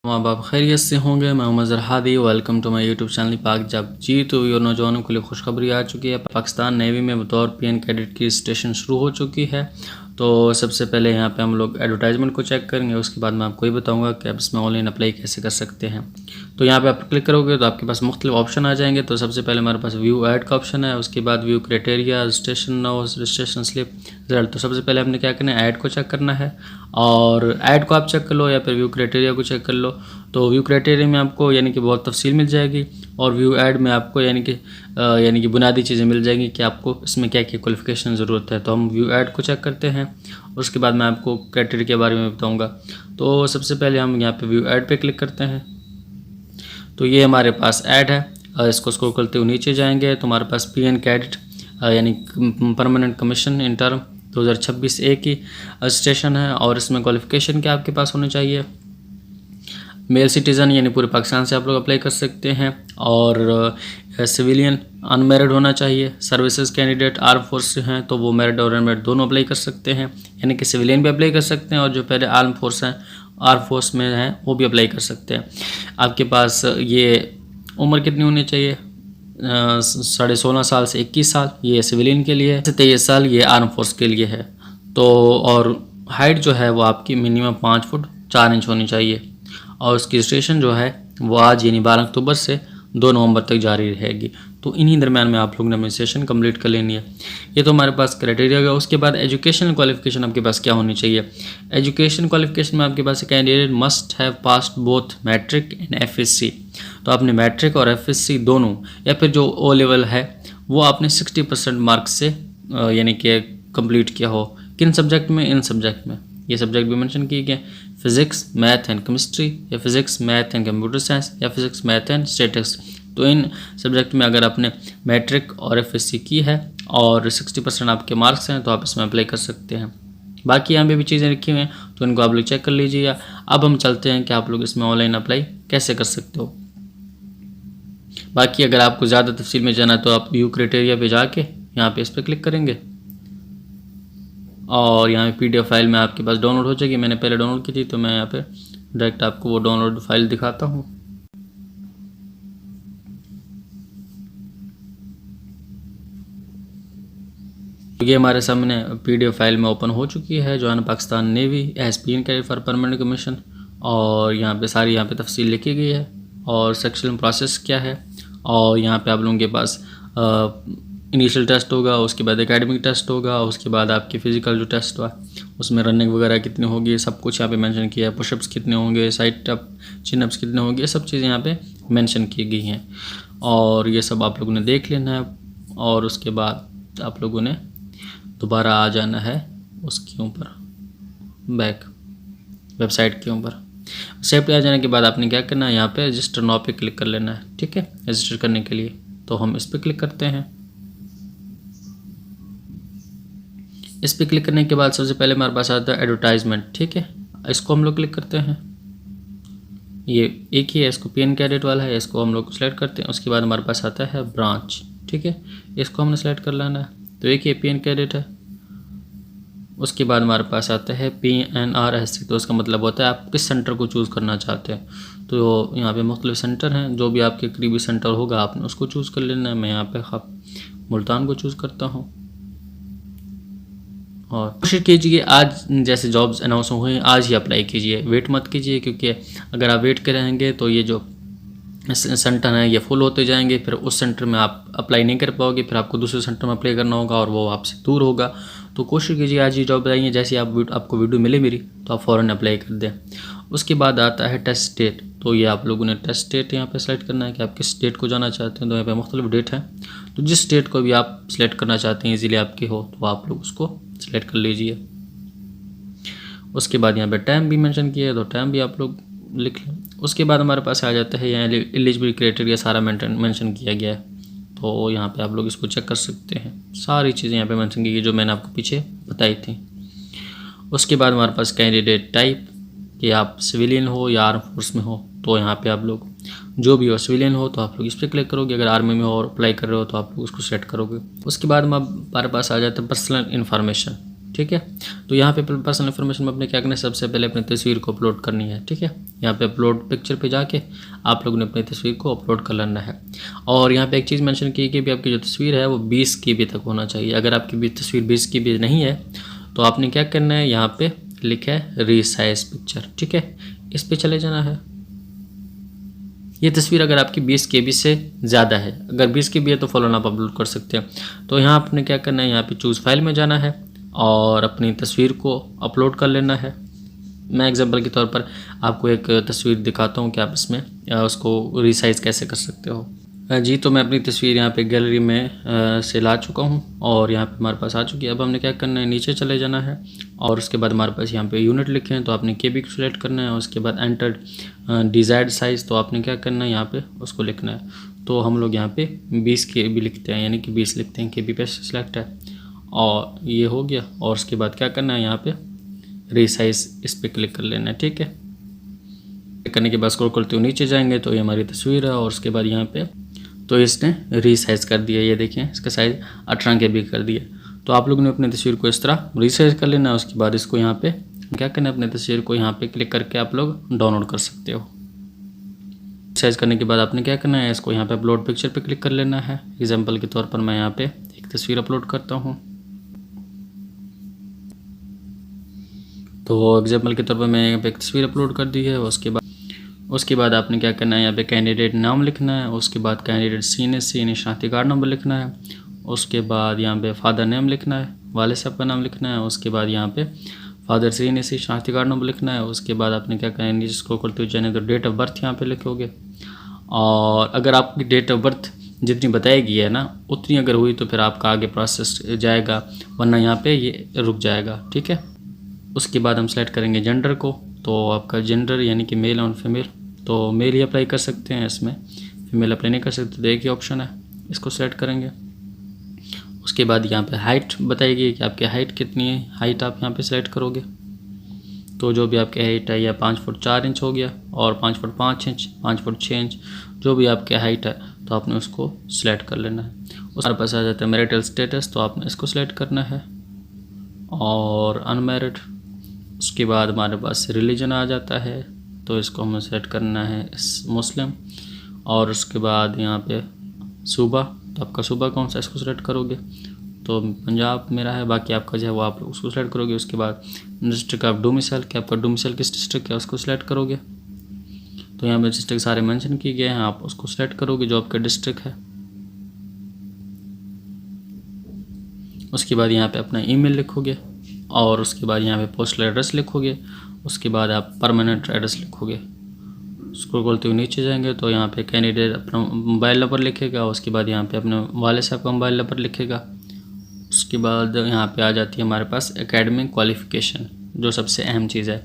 माँ बाप खैरियत से होंगे। मैं Mazhar Hadi, welcome to my YouTube channel Pak जब जी। तो ये नौजवानों के लिए खुशखबरी आ चुकी है। पाकिस्तान नेवी में बतौर पीएन कैडेट की रजिस्ट्रेशन शुरू हो चुकी है। तो सबसे पहले यहाँ पे हम लोग एडवर्टाइजमेंट को चेक करेंगे, उसके बाद मैं आपको ये बताऊँगा कि आप इसमें ऑनलाइन अप्लाई कैसे कर सकते हैं। तो यहाँ पे आप क्लिक करोगे तो आपके पास मुख्तलिफ ऑप्शन आ जाएंगे। तो सबसे पहले हमारे पास व्यू ऐड का ऑप्शन है, उसके बाद view criteria, registration now, registration slip, result. तो सबसे पहले हमने क्या करना है, ऐड को चेक करना है। और ऐड को आप चेक कर लो या फिर व्यू क्राइटेरिया को चेक कर लो। तो व्यू क्राइटेरिया में आपको यानी कि बहुत तफसील मिल जाएगी, और व्यू ऐड में आपको यानी कि बुनियादी चीज़ें मिल जाएंगी कि आपको इसमें क्या क्या क्वालिफिकेशन ज़रूरत है। तो हम व्यू ऐड को चेक करते हैं, उसके बाद मैं आपको क्राइटेरिया के बारे में बताऊंगा। तो सबसे पहले हम यहाँ पे व्यू ऐड पे क्लिक करते हैं। तो ये हमारे पास ऐड है। इसको स्क्रॉल करते हुए नीचे जाएंगे तो हमारे पास पीएन कैडेट यानी परमानेंट कमीशन इन टर्म 2026 ए की रजिस्ट्रेशन है। और इसमें क्वालिफिकेशन क्या आपके पास होनी चाहिए, मेल सिटीज़न यानी पूरे पाकिस्तान से आप लोग अप्लाई कर सकते हैं, और सिविलियन अनमेरिड होना चाहिए। सर्विसेज कैंडिडेट आर्म फोर्स से हैं तो वो मेरिड और अनमेरिड दोनों अप्लाई कर सकते हैं, यानी कि सिविलियन भी अप्लाई कर सकते हैं, और जो पहले आर्म फोर्स हैं आर्म फोर्स में हैं वो भी अप्लाई कर सकते हैं। आपके पास ये उम्र कितनी होनी चाहिए, 16.5 साल से 21 साल, ये सिविलियन के लिए है। 23 साल ये आर्म फोर्स के लिए है। तो और हाइट जो है वो आपकी मिनिमम 5 फुट 4 इंच होनी चाहिए। और उसकी रजिस्ट्रेशन जो है वो आज यानी 12 अक्टूबर से 2 नवंबर तक जारी रहेगी। तो इन्हीं दरम्यान में आप लोगों ने रजिस्ट्रेशन कंप्लीट कर लेनी है। ये तो हमारे पास क्राइटेरिया होगा। उसके बाद एजुकेशनल क्वालिफिकेशन आपके पास क्या होनी चाहिए। एजुकेशन क्वालिफिकेशन में आपके पास candidate must have passed both matric and FSc. तो आपने मैट्रिक और एफएससी दोनों, या फिर जो ओ लेवल है वो आपने 60% मार्क्स से यानी कि कंप्लीट किया हो। किन सब्जेक्ट में, इन सब्जेक्ट में। ये सब्जेक्ट भी मेंशन किए गए, फिज़िक्स मैथ एंड केमिस्ट्री, या physics math and computer science, या फिज़िक्स मैथ एंड स्टैटिस्टिक्स। तो इन सब्जेक्ट में अगर आपने मैट्रिक और एफएससी की है और 60% आपके मार्क्स हैं तो आप इसमें अप्लाई कर सकते हैं। बाकी यहाँ पे भी चीज़ें रखी हुई हैं तो इनको आप लोग चेक कर लीजिए। अब हम चलते हैं कि आप लोग इसमें ऑनलाइन अप्लाई कैसे कर सकते हो। बाकी अगर आपको ज़्यादा तफसील में जाना है तो आप व्यू क्राइटेरिया पे जाके यहाँ पे इस पर क्लिक करेंगे, और यहाँ पे पीडीएफ फाइल में आपके पास डाउनलोड हो जाएगी। मैंने पहले डाउनलोड की थी तो मैं यहाँ पे डायरेक्ट आपको वो डाउनलोड फाइल दिखाता हूँ। ये हमारे सामने पीडीएफ फाइल में ओपन हो चुकी है, जो है Pakistan navy as PN cadet for permanent commission. और यहाँ पे सारी यहाँ पे तफसील लिखी गई है, और सेक्शन प्रोसेस क्या है। और यहाँ पे आप लोगों के पास इनिशियल टेस्ट होगा, उसके बाद एकेडमिक टेस्ट होगा, उसके बाद आपकी फ़िज़िकल जो टेस्ट हुआ उसमें रनिंग वगैरह कितनी होगी, सब कुछ यहाँ पे मेंशन किया है। पुशअप्स कितने होंगे, साइड अप चिनअप्स कितने होंगे, ये सब चीज़ें यहाँ पे मेंशन की गई हैं। और ये सब आप लोगों ने देख लेना है, और उसके बाद आप लोगों ने दोबारा आ जाना है उसके ऊपर, बैक वेबसाइट के ऊपर। वेबसाइट पे आ जाने के बाद आपने क्या करना है, यहाँ पे रजिस्टर नाउ पे क्लिक कर लेना है। ठीक है, रजिस्टर करने के लिए तो हम इस पर क्लिक करते हैं। इस पर क्लिक करने के बाद सबसे पहले हमारे पास आता है एडवर्टाइजमेंट। ठीक है, इसको हम लोग क्लिक करते हैं। ये एक ही है, इसको पीएन कैडेट वाला है, इसको हम लोग सेलेक्ट करते हैं। उसके बाद हमारे पास आता है ब्रांच। ठीक है, इसको हमने सेलेक्ट कर लेना है। तो एक ही पीएन कैडेट है। उसके बाद हमारे पास आता है PNRSC। तो इसका मतलब होता है आप किस सेंटर को चूज़ करना चाहते हैं। तो यहाँ पे मुख्तलिफ सेंटर हैं, जो भी आपके करीबी सेंटर होगा आपने उसको चूज़ कर लेना है। मैं यहाँ पे मुल्तान को चूज़ करता हूँ। और कोशिश कीजिए आज जैसे जॉब्स अनाउंस हुए आज ही अप्लाई कीजिए, वेट मत कीजिए, क्योंकि अगर आप वेट करेंगे तो ये जो सेंटर हैं ये फुल होते जाएंगे, फिर उस सेंटर में आप अप्लाई नहीं कर पाओगे, फिर आपको दूसरे सेंटर में अप्लाई करना होगा और वो आपसे दूर होगा। तो कोशिश कीजिए आज ही जॉब आइए, जैसे आपको वीडियो मिले मेरी तो आप फ़ौरन अप्लाई कर दें। उसके बाद आता है टेस्ट डेट। तो ये आप लोगों ने टेस्ट डेट यहाँ पे सेलेक्ट करना है कि आप किस डेट को जाना चाहते हैं। तो यहाँ पे मुख्तलिफ डेट है, तो जिस डेट को भी आप सिलेक्ट करना चाहते हैं इजीली आपके हो तो आप लोग उसको सिलेक्ट कर लीजिए। उसके बाद यहाँ पे टाइम भी मेंशन किया है तो टाइम भी आप लोग लिख लें। उसके बाद हमारे पास आ जाता है यहाँ एलिजिबिलिटी क्राइटेरिया सारा मेंशन किया गया है। तो यहाँ पे आप लोग इसको चेक कर सकते हैं, सारी चीज़ें यहाँ पे मेंशन की गई जो मैंने आपको पीछे बताई थी। उसके बाद हमारे पास कैंडिडेट टाइप कि आप सिविलियन हो या आर्म फोर्स में हो। तो यहाँ पे आप लोग जो भी हो, सिविलियन हो तो आप लोग इस पर क्लिक करोगे, अगर आर्मी में हो और अप्लाई कर रहे हो तो आप लोग उसको सेलेक्ट करोगे। उसके बाद हमारे पास आ जाता है पर्सनल इन्फॉर्मेशन। ठीक है। तो यहाँ पे पर्सनल इन्फॉर्मेशन में अपने क्या करना है, सबसे पहले अपनी तस्वीर को अपलोड करनी है, ठीक है। यहाँ पे अपलोड पिक्चर पे जाके आप लोगों ने अपनी तस्वीर को अपलोड कर लेना है। और यहाँ पे एक चीज़ मेंशन की कि भी आपकी जो तस्वीर है वो 20 KB तक होना चाहिए। अगर आपकी भी तस्वीर 20 KB नहीं है तो आपने क्या करना है, यहाँ पे लिखा है रीसाइज पिक्चर, ठीक है, इस पे चले जाना है। ये तस्वीर अगर आपकी 20 KB से ज़्यादा है, अगर 20 KB है तो फॉलो आप अपलोड कर सकते हैं। तो यहाँ आपने क्या करना है, यहाँ पे चूज़ फाइल में जाना है और अपनी तस्वीर को अपलोड कर लेना है। मैं एग्जांपल के तौर पर आपको एक तस्वीर दिखाता हूँ कि आप इसमें उसको रीसाइज कैसे कर सकते हो। जी, तो मैं अपनी तस्वीर यहाँ पे गैलरी में से ला चुका हूँ और यहाँ पे हमारे पास आ चुकी है। अब हमने क्या करना है, नीचे चले जाना है और उसके बाद हमारे पास यहाँ पे यूनिट लिखे हैं तो आपने KB को सिलेक्ट करना है और उसके बाद एंटर डिज़ायर्ड साइज़, तो आपने क्या करना है, यहाँ पे उसको लिखना है। तो हम लोग यहाँ पे 20 KB लिखते हैं, यानी कि 20 लिखते हैं, KB पे सिलेक्ट है और ये हो गया। और उसके बाद क्या करना है, यहाँ पे रीसाइज इस पर क्लिक कर लेना है, ठीक है। क्लिक करने के बाद स्क्रॉल करते हुए नीचे जाएंगे तो ये हमारी तस्वीर है और उसके बाद यहाँ पे तो इसने रीसाइज कर दिया, ये देखें इसका साइज़ 18 KB कर दिया। तो आप लोगों ने अपनी तस्वीर को इस तरह रीसाइज कर लेना है। उसके बाद इसको यहाँ पे क्या करना है, अपनी तस्वीर को यहाँ पे क्लिक करके आप लोग डाउनलोड कर सकते हो। साइज करने के बाद आपने क्या करना है, इसको यहाँ पे अपलोड पिक्चर पे क्लिक कर लेना है। एग्जाम्पल के तौर पर मैं यहाँ पे एक तस्वीर अपलोड करता हूँ। तो एग्जाम्पल के तौर पर मैं यहाँ पे एक तस्वीर अपलोड कर दी है। उसके बाद आपने क्या करना है, यहाँ पे कैंडिडेट नाम लिखना है। उसके बाद कैंडिडेट CNSC यानी शनाख्ती कार्ड नंबर लिखना है। उसके बाद यहाँ पे फादर नेम लिखना है, वाले साहब का नाम लिखना है। उसके बाद यहाँ पे फादर CNSC शनाख्ती कार्ड नंबर लिखना है। उसके बाद आपने क्या करना है, नीचे स्क्रॉल करते हुए जाने तो डेट ऑफ बर्थ यहाँ पे लिखोगे। और अगर आपकी डेट ऑफ बर्थ जितनी बताई है ना उतनी अगर हुई तो फिर आपका आगे प्रोसेस जाएगा, वरना यहाँ पे ये रुक जाएगा, ठीक है। उसके बाद हम सेलेक्ट करेंगे जेंडर को। तो आपका जेंडर यानी कि मेल और फीमेल, तो मेल ही अप्लाई कर सकते हैं, इसमें फीमेल अप्लाई नहीं कर सकते। तो एक ही ऑप्शन है, इसको सेलेक्ट करेंगे। उसके बाद यहाँ पे हाइट बताएगी कि आपकी हाइट कितनी है, हाइट आप यहाँ पे सेलेक्ट करोगे। तो जो भी आपकी हाइट है या 5 फुट 4 इंच हो गया और 5 फुट 5 इंच, 5 फुट 6 इंच, जो भी आपकी हाइट है तो आपने उसको सिलेक्ट कर लेना है। उसके पास आ जाता है मैरिटल स्टेटस, तो आपने इसको सिलेक्ट करना है और अनमैरिड। उसके बाद हमारे पास रिलीजन आ जाता है, तो इसको हमें सेलेक्ट करना है मुस्लिम। और उसके बाद यहाँ पे सूबा, तो आपका सूबा कौन सा, इसको सेलेक्ट करोगे। तो पंजाब मेरा है, बाकी आपका जो है वो आप उसको सेलेक्ट करोगे। उसके बाद डिस्ट्रिक्ट ऑफ डोमिसाइल, कि आपका डोमिसाइल किस डिस्ट्रिक्ट है उसको सेलेक्ट करोगे। तो यहाँ पे डिस्ट्रिक्ट सारे मेंशन किए गए हैं, आप उसको सेलेक्ट करोगे जो आपका डिस्ट्रिक्ट है। उसके बाद यहाँ पे अपना ईमेल लिखोगे और उसके बाद यहाँ पे पोस्टल एड्रेस लिखोगे। उसके बाद आप परमानेंट एड्रेस लिखोगे। स्क्रॉल करते हुए नीचे जाएंगे तो यहाँ पे कैंडिडेट अपना मोबाइल नंबर लिखेगा। उसके बाद यहाँ पे अपने वाले साहब का मोबाइल नंबर लिखेगा। उसके बाद यहाँ पे आ जाती है हमारे पास एकेडमिक क्वालिफ़िकेशन, जो सबसे अहम चीज़ है।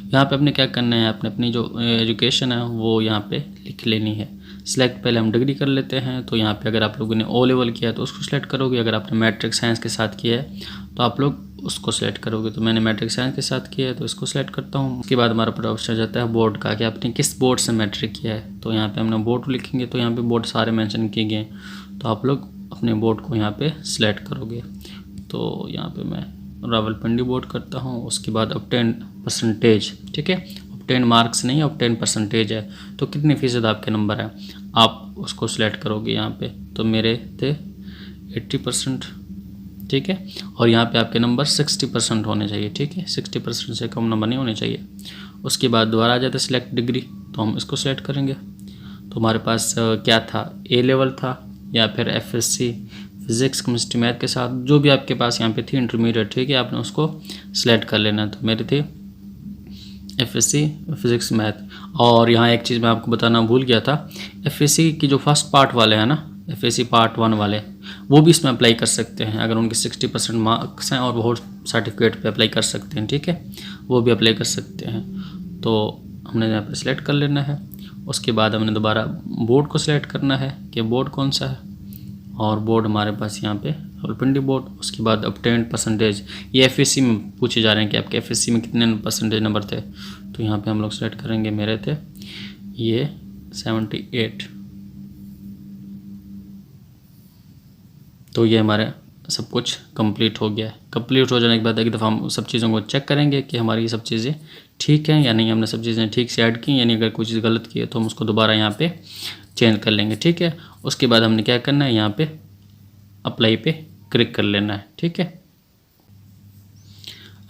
यहाँ पे अपने क्या करना है, अपनी जो एजुकेशन है वो यहाँ पे लिख लेनी है। सिलेक्ट पहले हम डिग्री कर लेते हैं। तो यहाँ पे अगर आप लोगों ने O लेवल किया है तो उसको सिलेक्ट करोगे। अगर आपने मैट्रिक साइंस के साथ किया है तो आप लोग उसको सेलेक्ट करोगे। तो मैंने मैट्रिक साइंस के साथ किया है तो इसको सेलेक्ट करता हूँ। उसके बाद हमारा पूरा ऑप्शन आ जाता है बोर्ड का, कि आपने किस बोर्ड से मैट्रिक किया है। तो यहाँ पे हमने बोर्ड लिखेंगे, तो यहाँ पे बोर्ड सारे मेंशन किए गए हैं, तो आप लोग अपने बोर्ड को यहाँ पे सिलेक्ट करोगे। तो यहाँ पे मैं रावलपिंडी बोर्ड करता हूँ। उसके बाद ऑब्टेन परसेंटेज, ठीक है, ऑब्टेन मार्क्स नहीं, ऑब्टेन परसेंटेज है, तो कितने फ़ीसद आपके नंबर है आप उसको सिलेक्ट करोगे यहाँ पे। तो मेरे थे 80%, ठीक है। और यहाँ पे आपके नंबर 60% होने चाहिए, ठीक है, 60% से कम नंबर नहीं होने चाहिए। उसके बाद दोबारा आ जाता है सिलेक्ट डिग्री, तो हम इसको सिलेक्ट करेंगे। तो हमारे पास क्या था, A लेवल था या फिर FSC फिज़िक्स केमिस्ट्री मैथ के साथ, जो भी आपके पास यहाँ पे थी इंटरमीडिएट, ठीक है, आपने उसको सिलेक्ट कर लेना। तो मेरे थे FSC फिज़िक्स मैथ। और यहाँ एक चीज़ मैं आपको बताना भूल गया था, FSC की जो फर्स्ट पार्ट वाले हैं ना, FSC पार्ट 1 वाले, वो भी इसमें अप्लाई कर सकते हैं अगर उनके 60% मार्क्स हैं, और वो सर्टिफिकेट पे अप्लाई कर सकते हैं, ठीक है, वो भी अप्लाई कर सकते हैं। तो हमने यहाँ पे सिलेक्ट कर लेना है। उसके बाद हमने दोबारा बोर्ड को सिलेक्ट करना है कि बोर्ड कौन सा है, और बोर्ड हमारे पास यहाँ पे रावलपिंडी बोर्ड। उसके बाद ऑब्टेन्ड परसेंटेज, ये FSC में पूछे जा रहे हैं कि आपके FSC में कितने परसेंटेज नंबर थे। तो यहाँ पे हम लोग सेलेक्ट करेंगे, मेरे थे ये 78। तो ये हमारे सब कुछ कंप्लीट हो गया है। कंप्लीट हो जाने के बाद एक दफ़ा हम सब चीज़ों को चेक करेंगे कि हमारी ये सब चीज़ें ठीक हैं या नहीं, हमने सब चीज़ें ठीक से ऐड की, यानी अगर कोई चीज़ गलत की है तो हम उसको दोबारा यहाँ पे चेंज कर लेंगे। ठीक है, उसके बाद हमने क्या करना है, यहाँ पे अप्लाई पे क्लिक कर लेना है। ठीक है,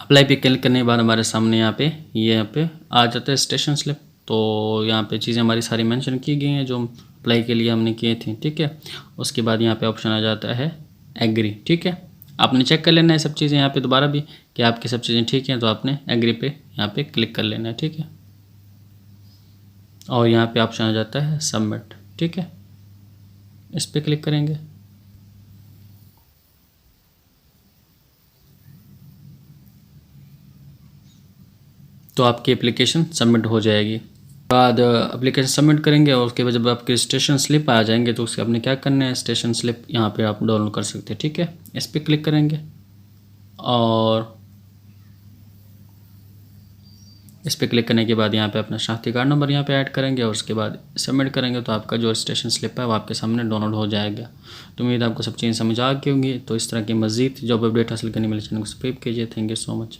अप्लाई पे क्लिक करने के बाद हमारे सामने यहाँ पे आ जाता है स्टेशन स्लिप। तो यहाँ पे चीज़ें हमारी सारी मेंशन की गई हैं जो अप्लाई के लिए हमने किए थे। ठीक है, उसके बाद यहाँ पे ऑप्शन आ जाता है एग्री। ठीक है, आपने चेक कर लेना है सब चीज़ें यहाँ पे दोबारा भी कि आपकी सब चीज़ें ठीक हैं, तो आपने एग्री पे यहाँ पे क्लिक कर लेना है। ठीक है, और यहाँ पे ऑप्शन आ जाता है सबमिट। ठीक है, इस पर क्लिक करेंगे। तो आपकी एप्लीकेशन सबमिट हो जाएगी। बाद एप्लीकेशन सबमिट करेंगे और उसके बाद जब आपके स्टेशन स्लिप आ जाएंगे तो उसके आपने क्या करना है, स्टेशन स्लिप यहाँ पे आप डाउनलोड कर सकते हैं। ठीक है, इस पर क्लिक करेंगे और इस पर क्लिक करने के बाद यहाँ पे अपना शनाख्ती कार्ड नंबर यहाँ पे ऐड करेंगे और उसके बाद सबमिट करेंगे तो आपका जो स्टेशन स्लिप है वो आपके सामने डाउनलोड हो जाएगा। तो उम्मीद आपको सब चीज़ें समझ आ गई होंगी। तो इस तरह की मज़ीद जॉब अपडेट हासिल करने के लिए चैनल को सब्सक्राइब कीजिए। Thank you so much.